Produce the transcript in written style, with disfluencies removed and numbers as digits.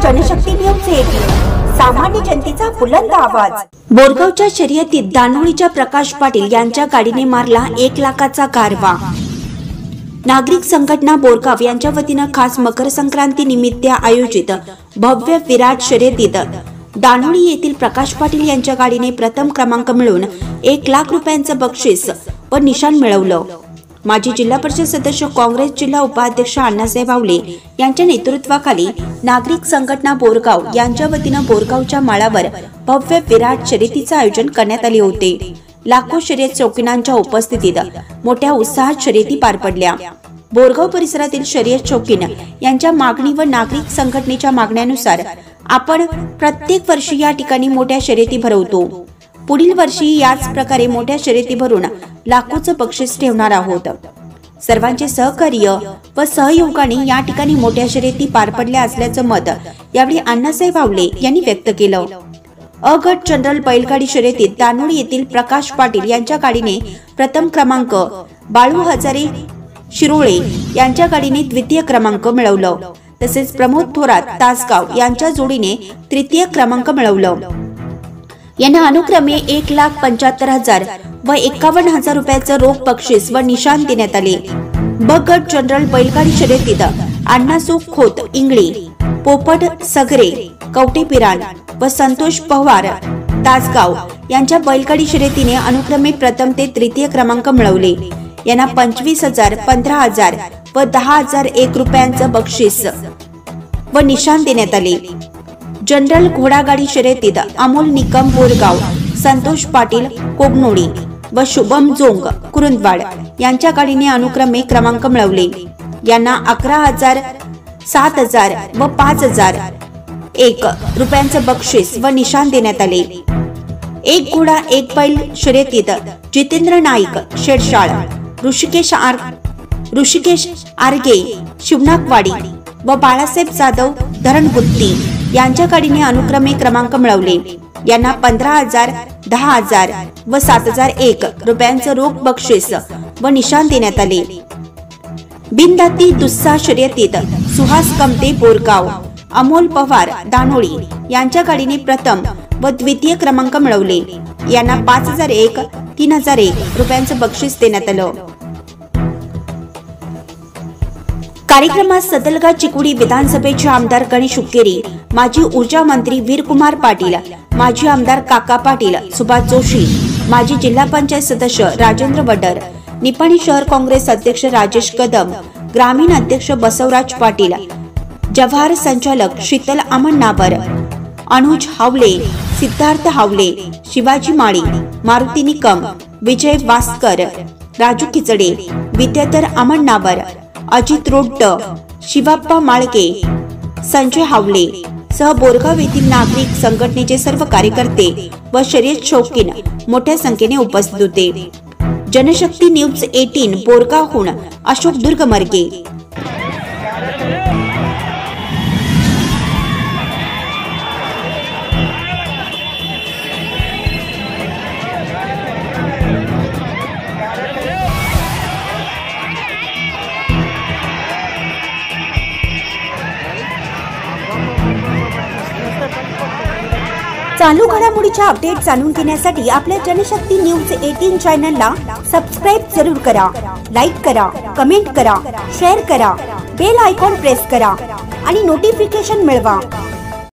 Janshakti news 18, सामान्य जनतेचा बुलंद आवाज। बोरगावच्या शर्यतीत दानोळीच्या प्रकाश पाटील यांच्या गाडीने मारला 1 लाखाचा कारवा। नागरिक संघटना बोरगाव यांच्या वतीने खास मकर संक्रांती निमित्त आयोजित भव्य विराट शर्यतीत दानोळी येथील प्रकाश पाटील यांच्या गाडीने प्रथम क्रमांक मिळवून 1 लाख रुपयांचे बक्षीस व निशाण मिळवलं। माजी जिल्हा परिषद सदस्य काँग्रेस जिल्हा उपाध्यक्ष अण्णासाहेब आवले यांच्या नेतृत्वाखाली नागरिक संघटना बोरगाव यांच्या वतीने बोरगावच्या माळावर भव्य विराट शर्यतीचे आयोजन करण्यात आले होते। लाखो शर्यत शौकीनांच्या उपस्थितीत मोठ्या उत्साहात शर्यती पार पडल्या। बोरगाव परिसरातील शर्यत शौकीन यांच्या मागणी व नागरिक संघटनेच्या मागण्यानुसार आपण प्रत्येक वर्षी या ठिकाणी मोठ्या शर्यती भरवतो। पुढील वर्षी याच प्रकारे मोठ्या शर्यती भरून लाखोचं बक्षीस ठेवणार आहोत। सर्वांचे सहकार्य व सहयोगाने या ठिकाणी मोठ्या शर्यती पार पडल्या असल्याचं मत यावेळी अण्णासाहेब आवले यांनी व्यक्त केलं। अ गट जनरल बैलगाडी शर्यतीत दानोळी येथील प्रकाश पाटील यांच्या गाडीने प्रथम क्रमांक, बाळू हजारे शिरोळे यांच्या गाडीने द्वितीय क्रमांक मिळवलं, तसेच प्रमोद थोरात तासगाव यांच्या जोडीने तृतीय क्रमांक मिळवलं। यांना अनुक्रमे 1,75,000 व 51,000 रुपयाचं रोख बक्षीस व निशाण देण्यात आले। ब गट जनरल बैलगाडी शर्यतीत अण्णासू खोत इंगळी, पोपट सगरे कवटेपिरान व संतोष पवार तासगाव यांच्या बैलगाडी शर्यतीने अनुक्रमे प्रथम ते तृतीय क्रमांक मिळवले। यांना 25,000, 15,000 व 10,001 रुपयांचं बक्षीस व निशाण देण्यात आले। जनरल घोडागाडी शर्यतीत अमोल निकम बोरगाव, संतोष पाटील कोगनोळी व शुभम जोंग कुरुंदवाड यांच्या गाडीने अनुक्रमे क्रमांक मिळवले। यांना 11,000, 7,000 व 5,001 रुपयांचे बक्षीस व निशाण देण्यात आले। एक घोडा एक बैल शर्यतीत जितेंद्र नाईक शेडशाळ, ऋषिकेश आरगे शिवनाकवाडी व बाळासाहेब जाधव धरणगुत्ती यांच्या गाडीने अनुक्रमे क्रमांक मिळवले। यांना 15,000, 10,000 व 7,001 रुपयांचे रोख बक्षीस व निशाण देण्यात आले। बिनधाती दुस्सा शर्यतीत सुहास कमते बोरगाव, अमोल पवार दानोळी यांच्या गाडीने प्रथम व द्वितीय क्रमांक मिळवले। यांना 5,001, 3,001 रुपयांचे बक्षीस देण्यात आलं। कार्यक्रमात सदलगा चिकुडी विधानसभेचे आमदार गणेश हुक्केरी, माजी ऊर्जा मंत्री वीरकुमार पाटील, माजी आमदार काका पाटील, सुभाष जोशी, माजी जिल्हा पंचायत सदस्य राजेंद्र वडर, निपाणी शहर काँग्रेस अध्यक्ष राजेश कदम, ग्रामीण अध्यक्ष बसवराज पाटील, जवाहर संचालक शीतल अमननावर, अनुज हावले, सिद्धार्थ हावले, शिवाजी माळी, मारुती निकम, विजय वास्कर, राजू खिचडे, विद्याधर अमननावर, अजित रोड्ड, शिवाप्पा माळके, संजय हावले सह बोरगाव येथील नागरिक संघटनेचे सर्व कार्यकर्ते व शर्यत शौकीन मोठ्या संख्येने उपस्थित होते। जनशक्ती न्यूज 18 बोरगावहून अशोक दुर्गमर्गे। चालू घडामोडीच्या अपडेट जाणून घेण्यासाठी आपल्या जनशक्ती न्यूज 18 चॅनलला सबस्क्राइब जरूर करा, लाईक करा, कमेंट करा, शेअर करा, बेल आयकॉन प्रेस करा आणि नोटिफिकेशन मिळवा।